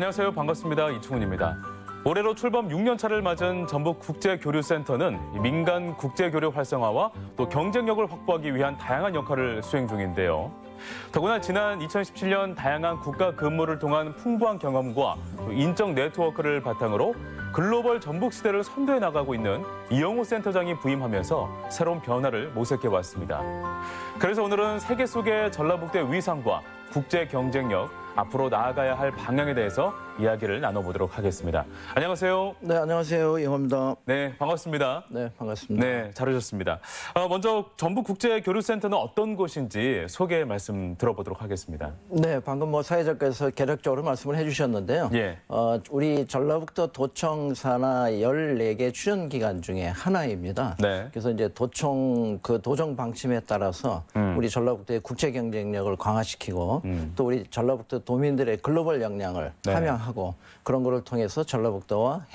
안녕하세요. 반갑습니다. 이충훈입니다. 올해로 출범 6년 차를 맞은 전북국제교류센터는 민간 국제교류 활성화와 또 경쟁력을 확보하기 위한 다양한 역할을 수행 중인데요. 더구나 지난 2017년 다양한 국가 근무를 통한 풍부한 경험과 인적 네트워크를 바탕으로 글로벌 전북 시대를 선도해 나가고 있는 이영호 센터장이 부임하면서 새로운 변화를 모색해 왔습니다. 그래서 오늘은 세계 속의 전라북도의 위상과 국제 경쟁력, 앞으로 나아가야 할 방향에 대해서 이야기를 나눠보도록 하겠습니다. 안녕하세요. 네, 안녕하세요. 영호입니다. 네, 반갑습니다. 네, 반갑습니다. 네, 잘 오셨습니다. 먼저 전북국제교류센터는 어떤 곳인지 소개 말씀 들어보도록 하겠습니다. 네, 방금 사회자께서 개략적으로 말씀을 해주셨는데요. 예. 우리 전라북도 도청 산하 14개 출연 기관 중에 하나입니다. 네. 그래서 이제 도청 도정 방침에 따라서 우리 전라북도의 국제 경쟁력을 강화시키고 또 우리 전라북도 도민들의 글로벌 역량을 네. 함양하고 그런 거를 통해서 전라북도와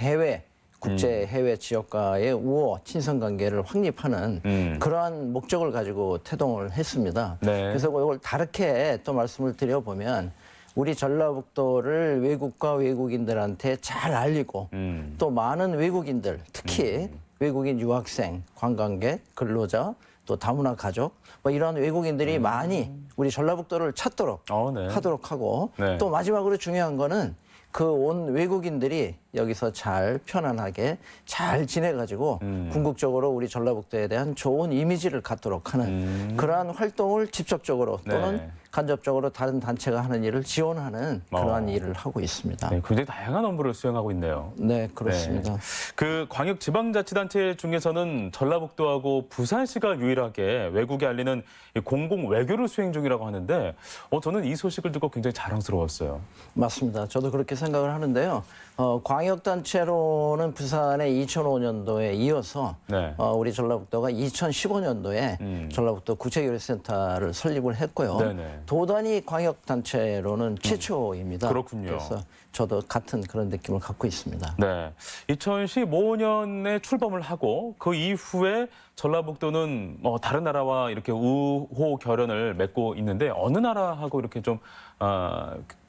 국제 해외 지역과의 우호 친선 관계를 확립하는 그러한 목적을 가지고 태동을 했습니다. 네. 그래서 이걸 다르게 또 말씀을 드려보면 우리 전라북도를 외국과 외국인들한테 잘 알리고 또 많은 외국인들, 특히 외국인 유학생, 관광객, 근로자, 또 다문화 가족 이런 외국인들이 많이 우리 전라북도를 찾도록 네. 하도록 하고 네. 또 마지막으로 중요한 거는 그 온 외국인들이 여기서 잘 편안하게 잘 지내가지고 궁극적으로 우리 전라북도에 대한 좋은 이미지를 갖도록 하는 그러한 활동을 직접적으로 또는 네. 간접적으로 다른 단체가 하는 일을 지원하는 그러한 일을 하고 있습니다. 네, 굉장히 다양한 업무를 수행하고 있네요. 네, 그렇습니다. 그 광역지방자치단체 중에서는 전라북도하고 부산시가 유일하게 외국에 알리는 이 공공 외교를 수행 중이라고 하는데 저는 이 소식을 듣고 굉장히 자랑스러웠어요. 맞습니다. 저도 그렇게 생각을 하는데요. 광역단체로는 부산의 2005년도에 이어서 네. 우리 전라북도가 2015년도에 전라북도 국제교류센터를 설립을 했고요. 네네. 도단위 광역단체로는 최초입니다. 그렇군요. 그래서 저도 같은 그런 느낌을 갖고 있습니다. 네, 2015년에 출범을 하고 그 이후에 전라북도는 다른 나라와 이렇게 우호 결연을 맺고 있는데 어느 나라하고 이렇게 좀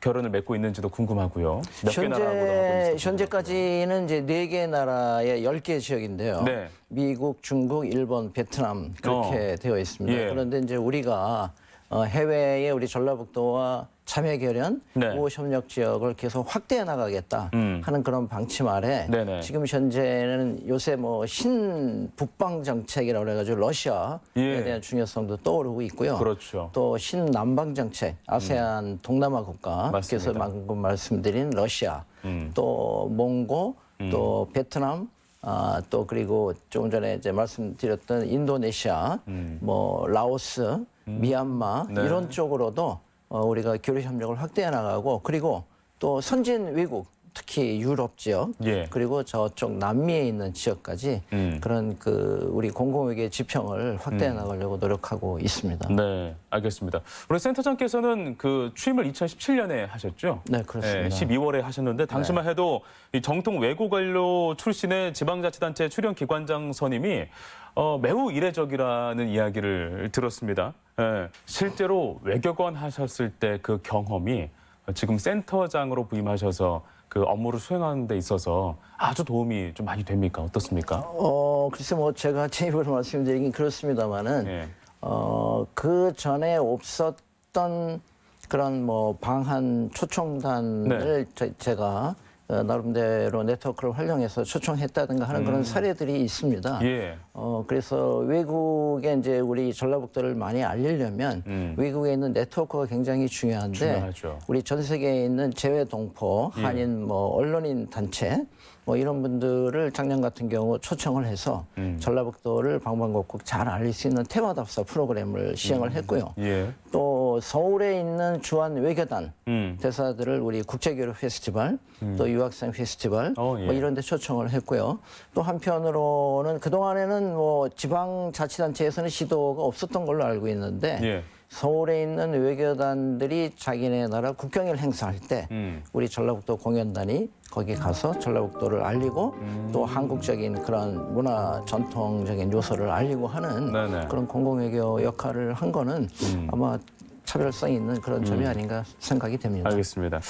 결연을 맺고 있는지도 궁금하고요. 몇 개 나라하고도 하고 있어요. 현재까지는 이제 4개 나라의 10개 지역인데요. 네. 미국, 중국, 일본, 베트남 그렇게 되어 있습니다. 예. 그런데 이제 우리가 해외에 우리 전라북도와 참여 결연, 네. 우호 협력 지역을 계속 확대해 나가겠다 하는 그런 방침 아래 네네. 지금 현재는 요새 신북방 정책이라고 그래가지고 러시아에 예. 대한 중요성도 떠오르고 있고요. 그렇죠. 또 신남방 정책, 아세안 동남아 국가, 맞습니다. 그래서 방금 말씀드린 러시아, 또 몽고, 또 베트남, 또 그리고 조금 전에 이제 말씀드렸던 인도네시아, 라오스, 미얀마 네. 이런 쪽으로도 우리가 교류 협력을 확대해 나가고 그리고 또 선진 외국 특히 유럽 지역 예. 그리고 저쪽 남미에 있는 지역까지 그런 우리 공공외교 지평을 확대해 나가려고 노력하고 있습니다. 네, 알겠습니다. 우리 센터장께서는 그 취임을 2017년에 하셨죠? 네, 그렇습니다. 12월에 하셨는데 당시만 해도 이 정통 외국관료 출신의 지방자치단체 출연 기관장 선임이 매우 이례적이라는 이야기를 들었습니다. 예, 실제로 외교관 하셨을 때 그 경험이 지금 센터장으로 부임하셔서 그 업무를 수행하는 데 있어서 아주 도움이 좀 많이 됩니까? 어떻습니까? 글쎄 제가 제 입으로 말씀드리긴 그렇습니다만은 예. 그 전에 없었던 그런 방한 초청단을 제가 나름대로 네트워크를 활용해서 초청했다든가 하는 그런 사례들이 있습니다. 예. 그래서 외국에 이제 우리 전라북도를 많이 알리려면 외국에 있는 네트워크가 굉장히 중요한데 중요하죠. 우리 전 세계에 있는 재외동포, 한인, 언론인 단체 이런 분들을 작년 같은 경우 초청을 해서 전라북도를 방방곡곡 잘 알릴 수 있는 테마답사 프로그램을 시행을 했고요. 예. 또 서울에 있는 주한 외교단 대사들을 우리 국제교류 페스티벌, 또 유학생 페스티벌 예. 이런 데 초청을 했고요. 또 한편으로는 그동안에는 지방자치단체에서는 시도가 없었던 걸로 알고 있는데 예. 서울에 있는 외교단들이 자기네 나라 국경일 행사할 때 우리 전라북도 공연단이 거기 가서 전라북도를 알리고 또 한국적인 그런 문화 전통적인 요소를 알리고 하는 네네. 그런 공공외교 역할을 한 거는 아마 차별성이 있는 그런 점이 아닌가 생각이 됩니다. 알겠습니다.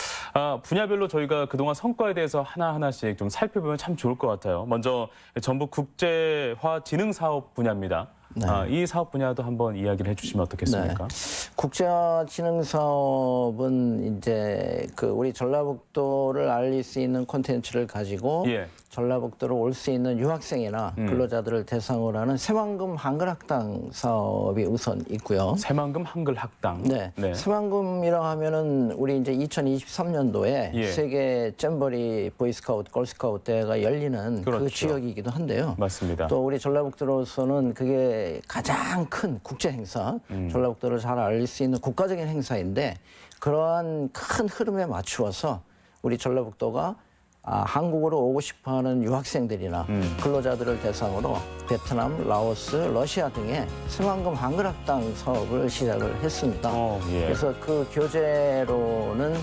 분야별로 저희가 그동안 성과에 대해서 하나하나씩 좀 살펴보면 참 좋을 것 같아요. 먼저 전북 국제화 진흥 사업 분야입니다. 네. 이 사업 분야도 한번 이야기를 해주시면 어떻겠습니까? 국제화 진흥 사업은 이제 그 우리 전라북도를 알릴 수 있는 콘텐츠를 가지고 예. 전라북도로 올 수 있는 유학생이나 근로자들을 대상으로 하는 새만금 한글학당 사업이 우선 있고요. 새만금 한글 학당. 네. 새만금이라고 하면은 우리 이제 2023년도에 예. 세계 잼버리 보이스카우트, 걸스카우트 대회가 열리는 그렇죠. 그 지역이기도 한데요. 맞습니다. 또 우리 전라북도로서는 그게 가장 큰 국제 행사, 전라북도를 잘 알릴 수 있는 국가적인 행사인데 그러한 큰 흐름에 맞추어서 우리 전라북도가 한국으로 오고 싶어하는 유학생들이나 근로자들을 대상으로 베트남, 라오스, 러시아 등의 새만금 한글학당 사업을 시작을 했습니다. 예. 그래서 그 교재로는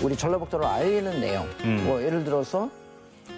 우리 전라북도를 알리는 내용, 뭐 예를 들어서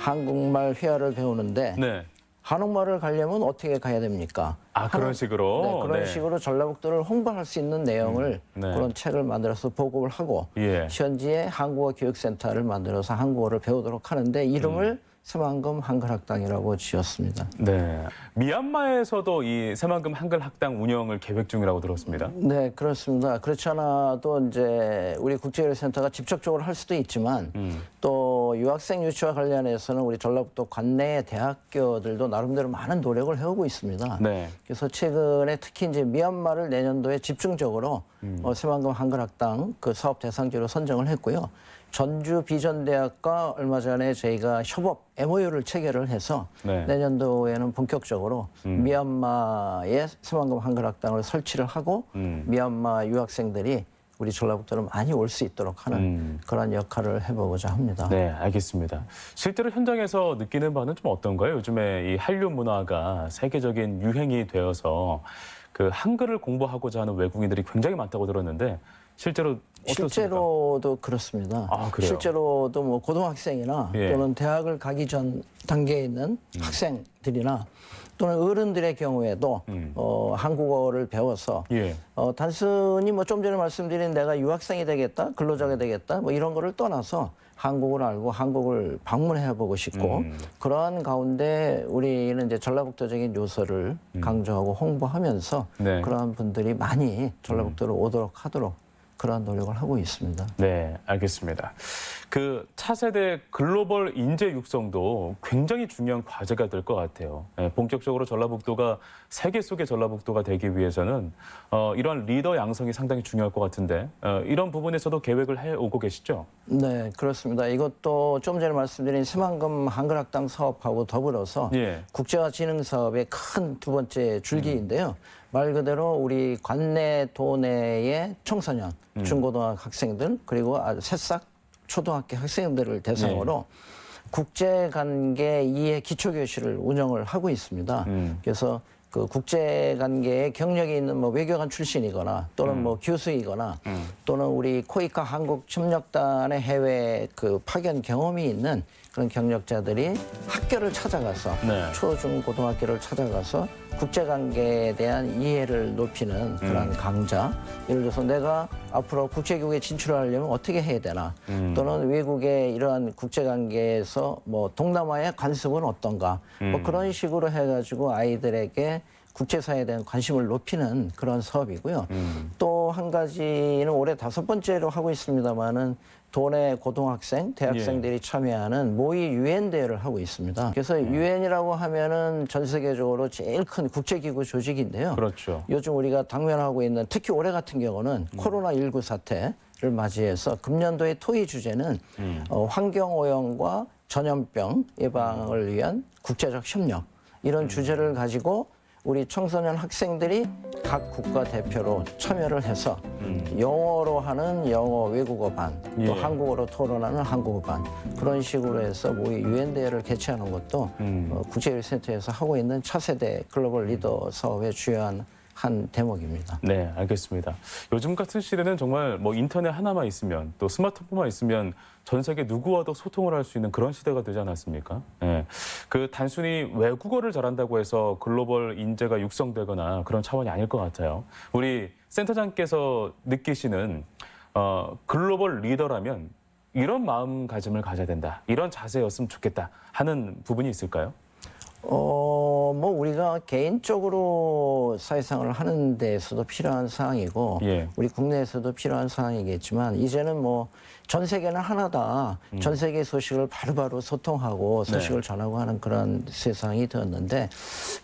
한국말 회화를 배우는데 네. 한옥마을을 가려면 어떻게 가야 됩니까? 그런 식으로. 네, 그런 식으로 전라북도를 홍보할 수 있는 내용을 네. 그런 책을 만들어서 보급을 하고 예. 현지에 한국어 교육센터를 만들어서 한국어를 배우도록 하는데 이름을 새만금 한글학당이라고 지었습니다. 네. 미얀마에서도 이 새만금 한글 학당 운영을 계획 중이라고 들었습니다. 네, 그렇습니다. 그렇지 않아도 이제 우리 국제교류센터가 직접적으로 할 수도 있지만 또 유학생 유치와 관련해서는 우리 전라북도 관내 대학교들도 나름대로 많은 노력을 해오고 있습니다. 네. 그래서 최근에 특히 이제 미얀마를 내년도에 집중적으로 새만금 한글학당 그 사업 대상지로 선정을 했고요. 전주 비전대학과 얼마 전에 저희가 협업 MOU를 체결을 해서 네. 내년도에는 본격적으로 미얀마에 새만금 한글학당을 설치를 하고 미얀마 유학생들이 우리 전라북도로 많이 올 수 있도록 하는 그런 역할을 해보고자 합니다. 네, 알겠습니다. 실제로 현장에서 느끼는 바는 좀 어떤가요? 요즘에 이 한류 문화가 세계적인 유행이 되어서 그 한글을 공부하고자 하는 외국인들이 굉장히 많다고 들었는데 실제로 어떻습니까? 실제로도 그렇습니다. 그래요? 실제로도 뭐 고등학생이나 예. 또는 대학을 가기 전 단계에 있는 학생들이나 또는 어른들의 경우에도 한국어를 배워서 예. 단순히 뭐 좀 전에 말씀드린 내가 유학생이 되겠다, 근로자가 되겠다 뭐 이런 거를 떠나서 한국을 알고 한국을 방문해 보고 싶고 그러한 가운데 우리는 이제 전라북도적인 요소를 강조하고 홍보하면서 네. 그러한 분들이 많이 전라북도로 오도록 하도록 그러한 노력을 하고 있습니다. 네, 알겠습니다. 그 차세대 글로벌 인재 육성도 굉장히 중요한 과제가 될 것 같아요. 본격적으로 전라북도가 세계 속의 전라북도가 되기 위해서는 이러한 리더 양성이 상당히 중요할 것 같은데 이런 부분에서도 계획을 해오고 계시죠? 네, 그렇습니다. 이것도 좀 전에 말씀드린 새만금 한글학당 사업하고 더불어서 예. 국제화 진흥 사업의 큰 두 번째 줄기인데요. 말 그대로 우리 관내 도내의 청소년, 중고등학 학생들 그리고 새싹 초등학교 학생들을 대상으로 국제관계 이해 기초교실을 운영을 하고 있습니다. 그래서 그 국제관계에 경력이 있는 뭐 외교관 출신이거나 또는 뭐 교수이거나 또는 우리 코이카 한국협력단의 해외 그 파견 경험이 있는 그런 경력자들이 학교를 찾아가서 네. 초, 중, 고등학교를 찾아가서 국제관계에 대한 이해를 높이는 그런 강좌. 예를 들어서 내가 앞으로 국제교육에 진출하려면 어떻게 해야 되나 또는 외국의 이러한 국제관계에서 뭐 동남아의 관습은 어떤가 뭐 그런 식으로 해가지고 아이들에게 국제사회에 대한 관심을 높이는 그런 사업이고요. 또 한 가지는 올해 5번째로 하고 있습니다만은 도내 고등학생, 대학생들이 참여하는 모의 유엔 대회를 하고 있습니다. 그래서 유엔이라고 하면은 전 세계적으로 제일 큰 국제기구 조직인데요. 그렇죠. 요즘 우리가 당면하고 있는 특히 올해 같은 경우는 코로나19 사태를 맞이해서 금년도의 토의 주제는 환경오염과 전염병 예방을 위한 국제적 협력 이런 주제를 가지고 우리 청소년 학생들이 각 국가 대표로 참여를 해서 영어로 하는 영어 외국어 반, 또 예. 한국어로 토론하는 한국어 반 그런 식으로 해서 모의 유엔 대회를 개최하는 것도 국제유센터에서 하고 있는 차세대 글로벌 리더 사업의 주요한 한 대목입니다. 네, 알겠습니다. 요즘 같은 시대는 정말 뭐 인터넷 하나만 있으면 또 스마트폰만 있으면 전 세계 누구와도 소통을 할 수 있는 그런 시대가 되지 않았습니까? 네. 그 단순히 외국어를 잘한다고 해서 글로벌 인재가 육성되거나 그런 차원이 아닐 것 같아요. 우리 센터장께서 느끼시는 글로벌 리더라면 이런 마음가짐을 가져야 된다, 이런 자세였으면 좋겠다 하는 부분이 있을까요? 뭐 우리가 개인적으로 사회생활을 하는 데에서도 필요한 사항이고 예. 우리 국내에서도 필요한 사항이겠지만 이제는 뭐 전 세계는 하나다. 전 세계 소식을 바로바로 소통하고 소식을 전하고 하는 그런 세상이 되었는데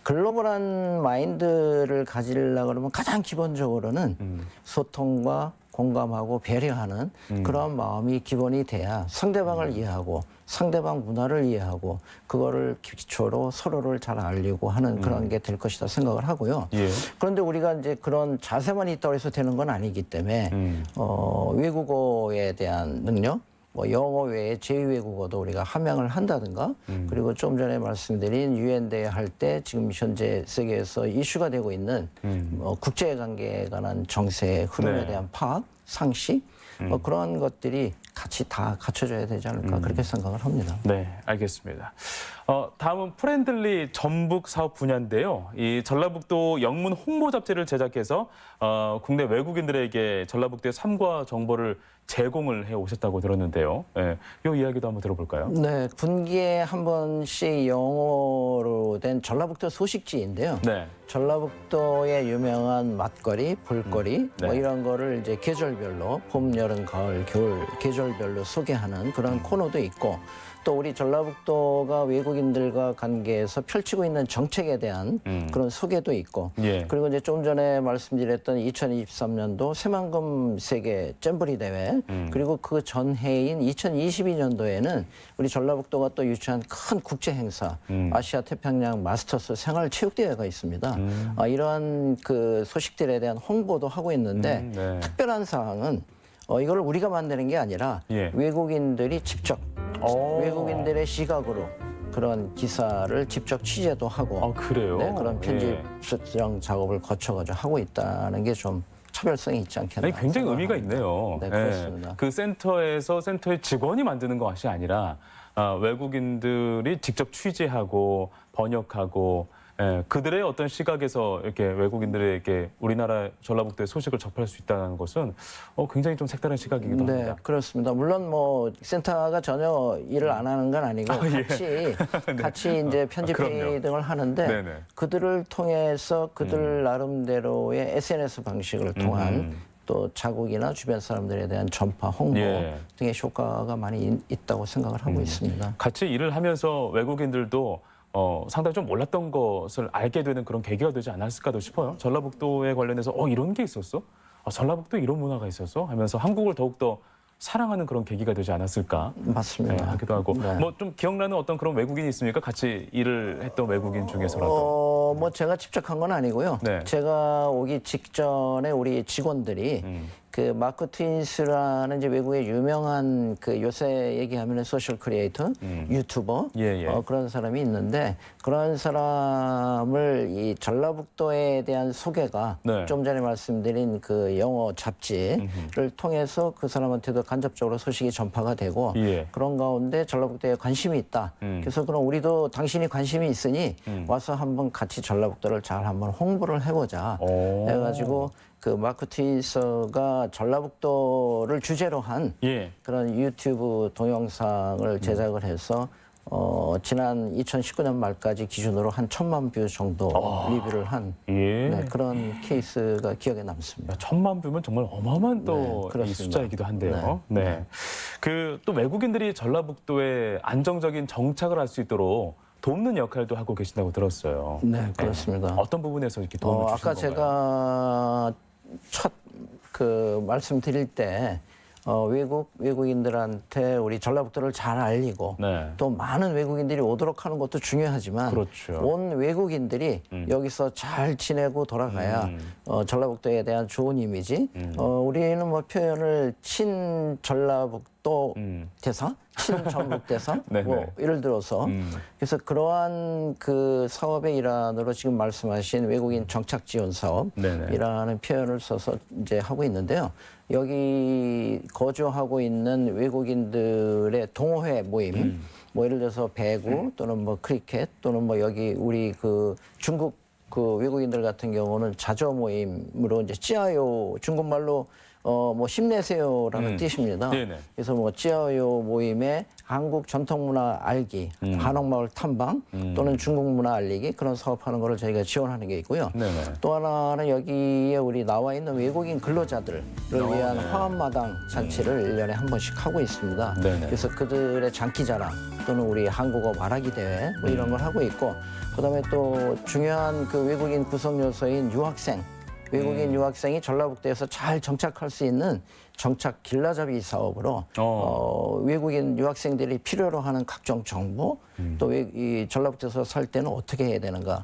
글로벌한 마인드를 가지려고 그러면 가장 기본적으로는 소통과 공감하고 배려하는 그런 마음이 기본이 돼야 상대방을 이해하고 상대방 문화를 이해하고 그거를 기초로 서로를 잘 알리고 하는 그런 게 될 것이다 생각을 하고요. 예. 그런데 우리가 이제 그런 자세만 있다고 해서 되는 건 아니기 때문에 외국어에 대한 능력, 뭐 영어 외에 제2외국어도 우리가 함양을 한다든가 그리고 좀 전에 말씀드린 유엔대회 할 때 지금 현재 세계에서 이슈가 되고 있는 국제관계에 관한 정세의 흐름에 네. 대한 파악, 상식 그런 것들이 같이 다 갖춰져야 되지 않을까 그렇게 생각을 합니다. 네, 알겠습니다. 다음은 프렌들리 전북 사업 분야인데요. 이 전라북도 영문 홍보 잡지를 제작해서 국내 외국인들에게 전라북도의 삶과 정보를 제공을 해 오셨다고 들었는데요. 예, 이 이야기도 한번 들어볼까요? 네, 분기에 한 번씩 영어로 된 전라북도 소식지인데요. 네. 전라북도의 유명한 맛거리, 볼거리 네. 뭐 이런 거를 이제 계절별로 봄, 여름, 가을, 겨울 계절별로 소개하는 그런 코너도 있고 또 우리 전라북도가 외국인들과 관계에서 펼치고 있는 정책에 대한 그런 소개도 있고 예. 그리고 이제 좀 전에 말씀드렸던 2023년도 새만금 세계 잼버리 대회 그리고 그 전해인 2022년도에는 우리 전라북도가 또 유치한 큰 국제 행사 아시아 태평양 마스터스 생활 체육 대회가 있습니다. 이러한 그 소식들에 대한 홍보도 하고 있는데 네. 특별한 사항은 이걸 우리가 만드는 게 아니라 예. 외국인들이 직접 외국인들의 시각으로 그런 기사를 직접 취재도 하고 아, 그래요? 네, 그런 편집 예. 수정 작업을 거쳐가지고 하고 있다는 게 좀 차별성이 있지 않겠나. 아니, 굉장히 의미가 생각합니다. 있네요. 네, 예. 그렇습니다. 그 센터에서 센터의 직원이 만드는 것이 아니라 외국인들이 직접 취재하고 번역하고 그들의 어떤 시각에서 이렇게 외국인들에게 우리나라 전라북도의 소식을 접할 수 있다는 것은 굉장히 좀 색다른 시각이기도 네, 합니다. 그렇습니다. 물론 뭐 센터가 전혀 일을 안 하는 건 아니고 같이 이제 편집회의 그럼요. 등을 하는데 네네. 그들을 통해서 그들 나름대로의 SNS 방식을 통한 또 자국이나 주변 사람들에 대한 전파, 홍보 예. 등의 효과가 많이 있다고 생각을 하고 있습니다. 같이 일을 하면서 외국인들도 상당히 좀 몰랐던 것을 알게 되는 그런 계기가 되지 않았을까도 싶어요. 전라북도에 관련해서 이런 게 있었어? 전라북도에 이런 문화가 있었어? 하면서 한국을 더욱더 사랑하는 그런 계기가 되지 않았을까 맞습니다. 하기도 하고. 네. 뭐 좀 기억나는 어떤 그런 외국인이 있습니까? 같이 일을 했던 외국인 중에서라도. 뭐 제가 직접 한 건 아니고요. 네. 제가 오기 직전에 우리 직원들이 그 마크 트윈스라는 이제 외국의 유명한 그 요새 얘기하면 소셜 크리에이터, 유튜버 예, 예. 그런 사람이 있는데 그런 사람을 이 전라북도에 대한 소개가 네. 좀 전에 말씀드린 그 영어 잡지를 통해서 그 사람한테도 간접적으로 소식이 전파가 되고 예. 그런 가운데 전라북도에 관심이 있다. 그래서 그럼 우리도 당신이 관심이 있으니 와서 한번 같이 전라북도를 잘 한번 홍보를 해보자. 해가지고 그 마크 트윈서가 전라북도를 주제로 한 예. 그런 유튜브 동영상을 제작을 해서 지난 2019년 말까지 기준으로 한 1,000만 뷰 정도 리뷰를 한 예. 네, 그런 케이스가 기억에 남습니다. 1,000만 뷰면 정말 어마어마한 또 네, 이 그렇습니다. 숫자이기도 한데요. 네. 그 또 외국인들이 전라북도에 안정적인 정착을 할 수 있도록 돕는 역할도 하고 계신다고 들었어요. 네, 그렇습니다. 어떤 부분에서 이렇게 도움을 주신 아까 건가요? 제가 첫 그 말씀드릴 때 외국인들한테 우리 전라북도를 잘 알리고 네. 또 많은 외국인들이 오도록 하는 것도 중요하지만 그렇죠. 온 외국인들이 여기서 잘 지내고 돌아가야 전라북도에 대한 좋은 이미지 우리는 뭐 표현을 친전라북도 전북도 대사, 친전북 대사, 네네. 뭐 예를 들어서 그래서 그러한 그 사업의 일환으로 지금 말씀하신 외국인 정착 지원 사업이라는 표현을 써서 이제 하고 있는데요. 여기 거주하고 있는 외국인들의 동호회 모임, 뭐 예를 들어서 배구 또는 뭐 크리켓 또는 뭐 여기 우리 그 중국 그 외국인들 같은 경우는 자조 모임으로 이제 찌아요 중국말로 뭐 힘내세요라는 뜻입니다. 네네. 그래서 뭐 찌아요 모임에 한국 전통 문화 알기, 한옥마을 탐방 또는 중국 문화 알리기 그런 사업하는 거를 저희가 지원하는 게 있고요. 네네. 또 하나는 여기에 우리 나와 있는 외국인 근로자들을 위한 화합마당 잔치를 1년에 한 번씩 하고 있습니다. 네네. 그래서 그들의 장기자랑 또는 우리 한국어 말하기 대회 뭐 이런 걸 하고 있고 그다음에 또 중요한 그 외국인 구성 요소인 유학생 외국인 유학생이 전라북도에서 잘 정착할 수 있는 정착 길라잡이 사업으로 외국인 유학생들이 필요로 하는 각종 정보 또 이 전라북도에서 살 때는 어떻게 해야 되는가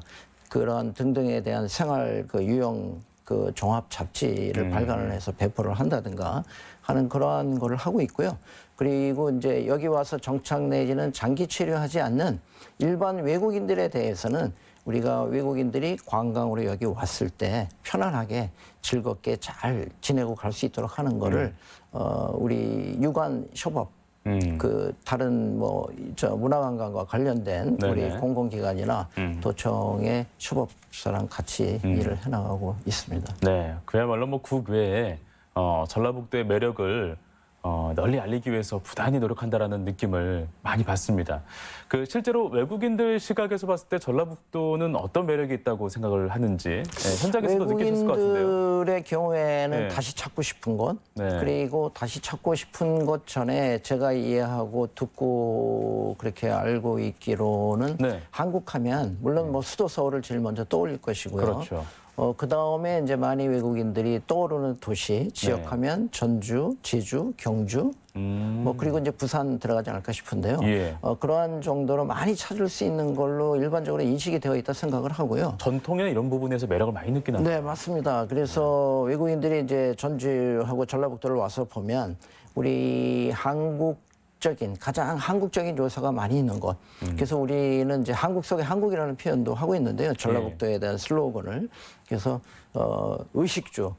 그런 등등에 대한 생활 그 유형 그 종합 잡지를 발간을 해서 배포를 한다든가 하는 그러한 거를 하고 있고요. 그리고 이제 여기 와서 정착 내지는 장기 체류하지 않는 일반 외국인들에 대해서는 우리가 외국인들이 관광으로 여기 왔을 때 편안하게 즐겁게 잘 지내고 갈 수 있도록 하는 거를 우리 유관 협업 그 다른 뭐 저 문화관광과 관련된 네네. 우리 공공기관이나 도청의 협업사랑 같이 일을 해나가고 있습니다. 네, 그야말로 뭐 국외에 전라북도의 매력을 널리 알리기 위해서 부단히 노력한다라는 느낌을 많이 받습니다. 그 실제로 외국인들 시각에서 봤을 때 전라북도는 어떤 매력이 있다고 생각을 하는지 현장에서도 느끼셨을 것 같은데요. 외국인들의 경우에는 네. 다시 찾고 싶은 것 네. 그리고 다시 찾고 싶은 것 전에 제가 이해하고 듣고 그렇게 알고 있기로는 네. 한국하면 물론 뭐 수도 서울을 제일 먼저 떠올릴 것이고요. 그렇죠. 그 다음에 이제 많이 외국인들이 떠오르는 도시 네. 지역하면 전주, 제주, 경주, 뭐 그리고 이제 부산 들어가지 않을까 싶은데요. 예. 그러한 정도로 많이 찾을 수 있는 걸로 일반적으로 인식이 되어 있다 생각을 하고요. 전통이나 이런 부분에서 매력을 많이 느끼나. 네, 맞습니다. 그래서 외국인들이 이제 전주하고 전라북도를 와서 보면 우리 가장 한국적인 요소가 많이 있는 곳. 그래서 우리는 이제 한국 속의 한국이라는 표현도 하고 있는데요. 전라북도에 대한 슬로건을. 그래서 의식주,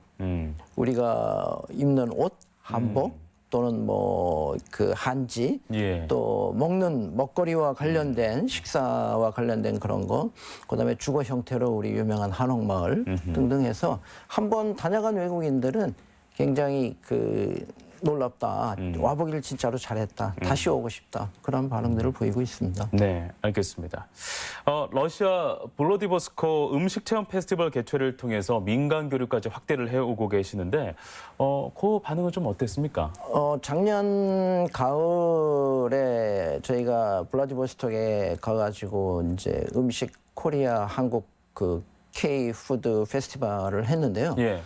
우리가 입는 옷, 한복 또는 뭐 그 한지, 예. 또 먹는 먹거리와 관련된 식사와 관련된 그런 거, 그다음에 주거 형태로 우리 유명한 한옥마을 등등 해서 한번 다녀간 외국인들은 굉장히 그 놀랍다. 와보기를 진짜로 잘했다. 다시 오고 싶다. 그런 반응들을 보이고 있습니다. 네, 알겠습니다. 러시아 블라디보스토크 음식 체험 페스티벌 개최를 통해서 민간 교류까지 확대를 해오고 계시는데 그 반응은 좀 어땠습니까? 작년 가을에 저희가 블라디보스톡에 가가지고 이제 음식 코리아 한국 그 K 푸드 페스티벌을 했는데요. 예.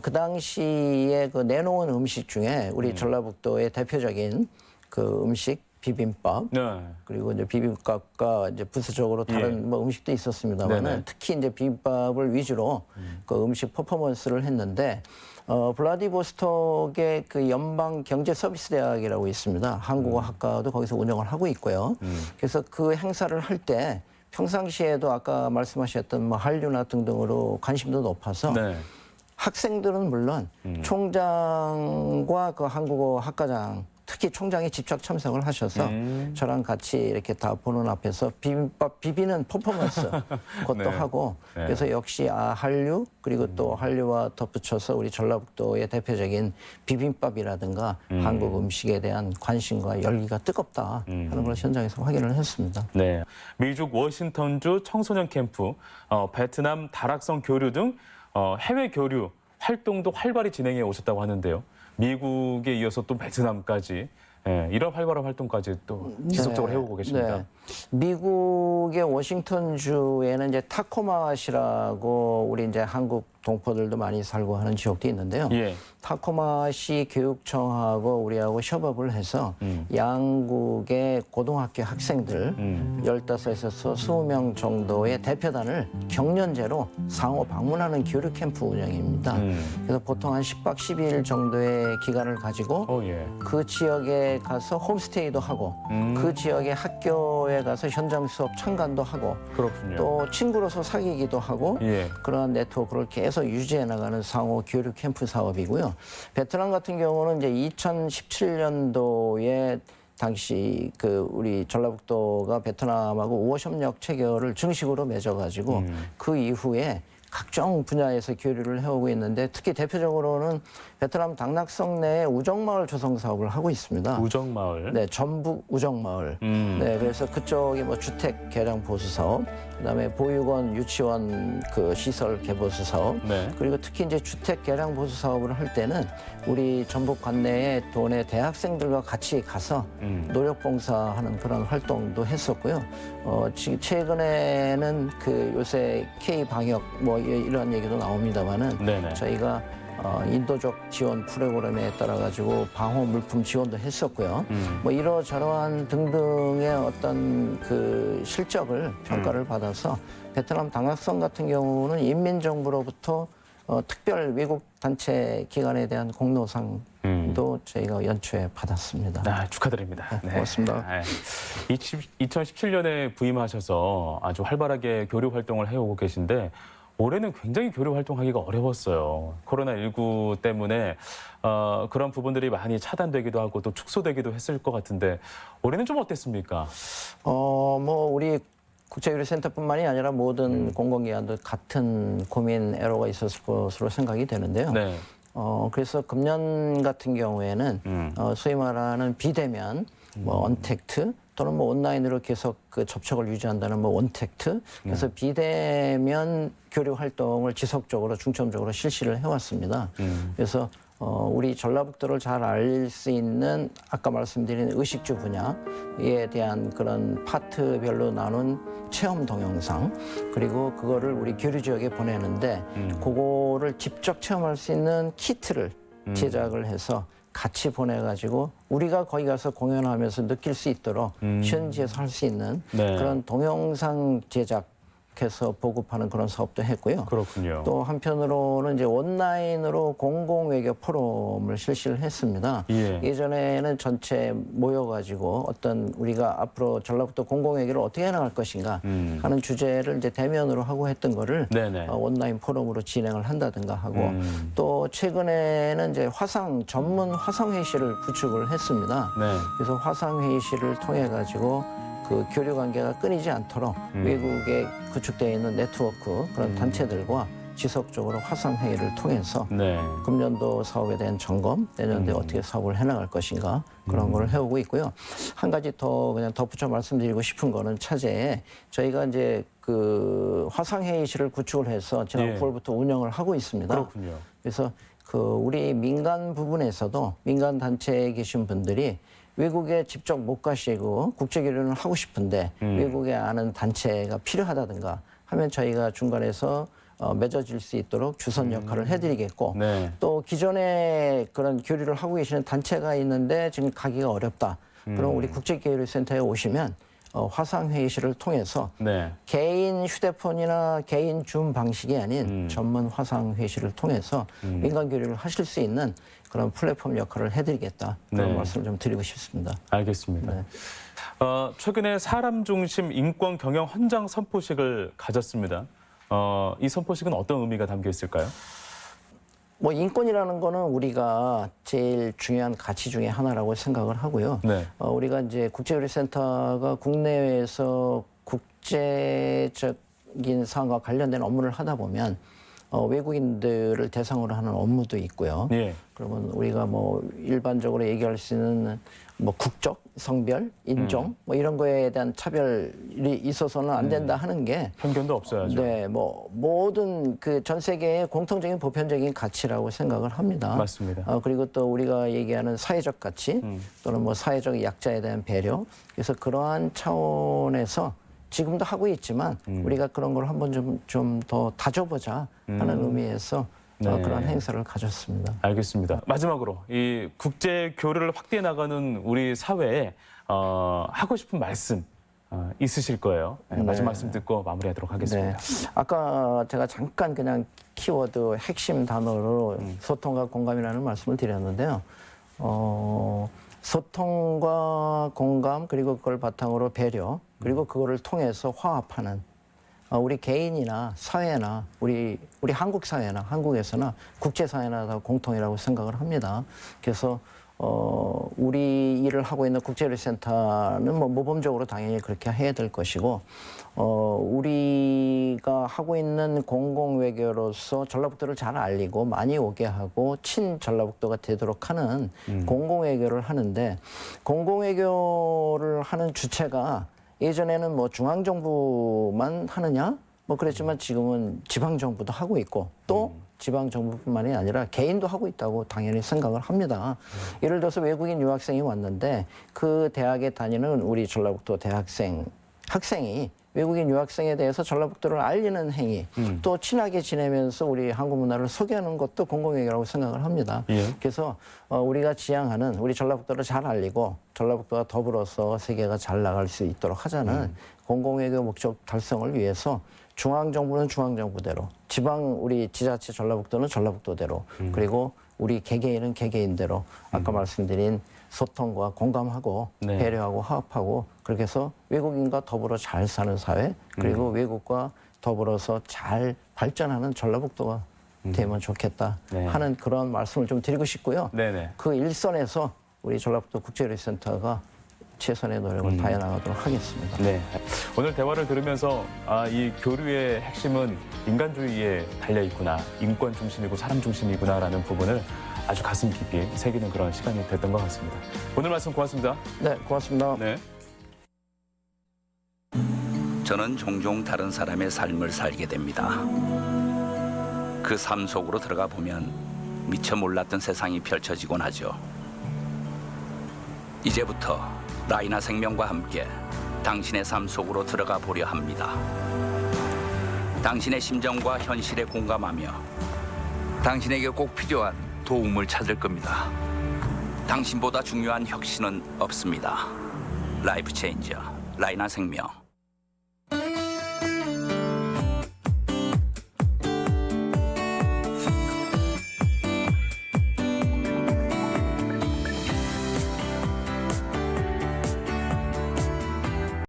그 당시에 그 내놓은 음식 중에 우리 전라북도의 대표적인 그 음식 비빔밥 네. 그리고 이제 비빔밥과 이제 부수적으로 다른 뭐 음식도 있었습니다만은 네네. 특히 이제 비빔밥을 위주로 그 음식 퍼포먼스를 했는데 블라디보스톡의 그 연방 경제 서비스 대학이라고 있습니다. 한국어 학과도 거기서 운영을 하고 있고요. 그래서 그 행사를 할 때 평상시에도 아까 말씀하셨던 뭐 한류나 등등으로 관심도 높아서 네. 학생들은 물론 총장과 그 한국어 학과장 특히 총장이 직접 참석을 하셔서 저랑 같이 이렇게 다 보는 앞에서 비빔밥 비비는 퍼포먼스 그것도 네. 하고 네. 그래서 역시 한류 그리고 또 한류와 덧붙여서 우리 전라북도의 대표적인 비빔밥이라든가 한국 음식에 대한 관심과 열기가 뜨겁다 하는 걸 현장에서 확인을 했습니다. 네. 미국 워싱턴주 청소년 캠프, 베트남 다락성 교류 등 해외 교류 활동도 활발히 진행해 오셨다고 하는데요. 미국에 이어서 또 베트남까지 이런 활발한 활동까지 또 지속적으로 해오고 계십니다. 네. 미국의 워싱턴주에는 이제 타코마시라고 우리 이제 한국 동포들도 많이 살고 하는 지역도 있는데요. 예. 타코마시 교육청하고 우리하고 협업을 해서 양국의 고등학교 학생들 15에서 20명 정도의 대표단을 경연제로 상호 방문하는 교류 캠프 운영입니다. 그래서 보통 한 10박 12일 정도의 기간을 가지고 예. 그 지역의 지역에 가서 홈스테이도 하고 그 지역의 학교에 가서 현장 수업 참관도 하고 그렇군요. 또 친구로서 사귀기도 하고 예. 그러한 네트워크를 계속 유지해 나가는 상호 교류 캠프 사업이고요. 베트남 같은 경우는 이제 2017년도에 당시 우리 전라북도가 베트남하고 우호협력 체결을 정식으로 맺어가지고 그 이후에 각종 분야에서 교류를 해오고 있는데 특히 대표적으로는 베트남 당락성 내에 우정마을 조성 사업을 하고 있습니다. 우정마을. 네, 전북 우정마을. 네, 그래서 그쪽이 뭐 주택 개량 보수 사업, 그다음에 보육원, 유치원 시설 개보수 사업, 네. 그리고 특히 이제 주택 개량 보수 사업을 할 때는 우리 전북 관내에 도내 대학생들과 같이 가서 노력 봉사하는 그런 활동도 했었고요. 지금 최근에는 요새 K 방역 뭐 이런 얘기도 나옵니다만은 네네. 저희가 인도적 지원 프로그램에 따라 가지고 방호 물품 지원도 했었고요. 뭐 이러저러한 등등의 어떤 실적을 평가를 받아서 베트남 당락성 같은 경우는 인민정부로부터 특별 외국 단체 기관에 대한 공로상도 저희가 연초에 받았습니다. 아, 축하드립니다. 네, 고맙습니다. 2017년에 부임하셔서 아주 활발하게 교류 활동을 해오고 계신데 올해는 굉장히 교류 활동하기가 어려웠어요. 코로나19 때문에 그런 부분들이 많이 차단되기도 하고 또 축소되기도 했을 것 같은데 올해는 좀 어땠습니까? 뭐 우리 국제교류센터뿐만이 아니라 모든 공공기관도 같은 고민, 애로가 있었을 것으로 생각이 되는데요. 네. 그래서 금년 같은 경우에는 소위 말하는 비대면, 뭐 언택트 또는 뭐 온라인으로 계속 접촉을 유지한다는 뭐 원택트, 그래서 비대면 교류 활동을 지속적으로 중점적으로 실시를 해왔습니다. 그래서 우리 전라북도를 잘 알릴 수 있는 아까 말씀드린 의식주 분야에 대한 그런 파트별로 나눈 체험 동영상, 그리고 그거를 우리 교류 지역에 보내는데 그거를 직접 체험할 수 있는 키트를 제작을 해서 같이 보내가지고 우리가 거기 가서 공연하면서 느낄 수 있도록 현지에서 할 수 있는 네. 그런 동영상 제작해서 보급하는 그런 사업도 했고요. 그렇군요. 또 한편으로는 이제 온라인으로 공공외교 포럼을 실시를 했습니다. 예. 예전에는 전체 모여가지고 어떤 우리가 앞으로 전라북도 공공외교를 어떻게 해나갈 것인가 하는 주제를 이제 대면으로 하고 했던 거를 네네. 온라인 포럼으로 진행을 한다든가 하고 또 최근에는 이제 전문 화상회의실을 구축을 했습니다. 네. 그래서 화상회의실을 통해 가지고 교류 관계가 끊이지 않도록 외국에 구축되어 있는 네트워크 그런 단체들과 지속적으로 화상회의를 통해서 네. 금년도 사업에 대한 점검, 내년도에 어떻게 사업을 해나갈 것인가 그런 걸 해오고 있고요. 한 가지 더 그냥 덧붙여 말씀드리고 싶은 거는 차제에 저희가 이제 화상회의실을 구축을 해서 지난 예. 9월부터 운영을 하고 있습니다. 그렇군요. 그래서 우리 민간 부분에서도 민간 단체에 계신 분들이 외국에 직접 못 가시고 국제교류를 하고 싶은데 외국에 아는 단체가 필요하다든가 하면 저희가 중간에서 맺어질 수 있도록 주선 역할을 해드리겠고 네. 또 기존에 그런 교류를 하고 계시는 단체가 있는데 지금 가기가 어렵다. 그럼 우리 국제교류센터에 오시면 화상회의실을 통해서 네. 개인 휴대폰이나 개인 줌 방식이 아닌 전문 화상회의실을 통해서 민간 교류를 하실 수 있는 그런 플랫폼 역할을 해드리겠다. 그런 네. 말씀을 좀 드리고 싶습니다. 알겠습니다. 네. 최근에 사람 중심 인권 경영 헌장 선포식을 가졌습니다. 이 선포식은 어떤 의미가 담겨 있을까요? 뭐 인권이라는 거는 우리가 제일 중요한 가치 중에 하나라고 생각을 하고요. 네. 우리가 이제 국제교류센터가 국내외에서 국제적인 사항과 관련된 업무를 하다 보면 외국인들을 대상으로 하는 업무도 있고요. 예. 그러면 우리가 뭐 일반적으로 얘기할 수 있는 뭐 국적, 성별, 인종 뭐 이런 거에 대한 차별이 있어서는 안 된다 하는 게 편견도 없어야죠. 네, 뭐 모든 전 세계의 공통적인 보편적인 가치라고 생각을 합니다. 맞습니다. 그리고 또 우리가 얘기하는 사회적 가치 또는 뭐 사회적 약자에 대한 배려. 그래서 그러한 차원에서 지금도 하고 있지만 우리가 그런 걸 한번 좀 더 다져보자 하는 의미에서 네. 그런 행사를 가졌습니다. 알겠습니다. 마지막으로 이 국제 교류를 확대해 나가는 우리 사회에 하고 싶은 말씀 있으실 거예요. 네, 마지막 말씀 듣고 마무리하도록 하겠습니다. 네. 아까 제가 잠깐 그냥 키워드 핵심 단어로 소통과 공감이라는 말씀을 드렸는데요. 소통과 공감 그리고 그걸 바탕으로 배려 그리고 그거를 통해서 화합하는 우리 개인이나 사회나 우리 한국 사회나 한국에서나 국제 사회나 다 공통이라고 생각을 합니다. 그래서 우리 일을 하고 있는 국제교류센터는 뭐 모범적으로 당연히 그렇게 해야 될 것이고 우리가 하고 있는 공공외교로서 전라북도를 잘 알리고 많이 오게 하고 친전라북도가 되도록 하는 공공외교를 하는데 공공외교를 하는 주체가 예전에는 뭐 중앙정부만 하느냐? 뭐 그랬지만 지금은 지방정부도 하고 있고 또 지방정부뿐만이 아니라 개인도 하고 있다고 당연히 생각을 합니다. 예를 들어서 외국인 유학생이 왔는데 그 대학에 다니는 우리 전라북도 학생이 외국인 유학생에 대해서 전라북도를 알리는 행위 또 친하게 지내면서 우리 한국 문화를 소개하는 것도 공공외교라고 생각을 합니다. 예. 그래서 우리가 지향하는 우리 전라북도를 잘 알리고 전라북도와 더불어서 세계가 잘 나갈 수 있도록 하자는 공공외교 목적 달성을 위해서 중앙정부는 중앙정부대로 우리 지자체 전라북도는 전라북도대로 그리고 우리 개개인은 개개인대로 아까 말씀드린 소통과 공감하고 네. 배려하고 화합하고 그렇게 해서 외국인과 더불어 잘 사는 사회 그리고 외국과 더불어서 잘 발전하는 전라북도가 되면 좋겠다 네. 하는 그런 말씀을 좀 드리고 싶고요. 네네. 그 일선에서 우리 전라북도 국제교류센터가 최선의 노력을 다해 나가도록 하겠습니다. 네. 오늘 대화를 들으면서 이 교류의 핵심은 인간주의에 달려 있구나, 인권 중심이고 사람 중심이구나라는 부분을 아주 가슴 깊이 새기는 그런 시간이 됐던 것 같습니다. 오늘 말씀 고맙습니다. 네, 고맙습니다. 네. 저는 종종 다른 사람의 삶을 살게 됩니다. 그 삶 속으로 들어가 보면 미처 몰랐던 세상이 펼쳐지곤 하죠. 이제부터 라이나 생명과 함께 당신의 삶 속으로 들어가 보려 합니다. 당신의 심정과 현실에 공감하며 당신에게 꼭 필요한 도움을 찾을 겁니다. 당신보다 중요한 혁신은 없습니다. 라이프 체인저 라이나 생명.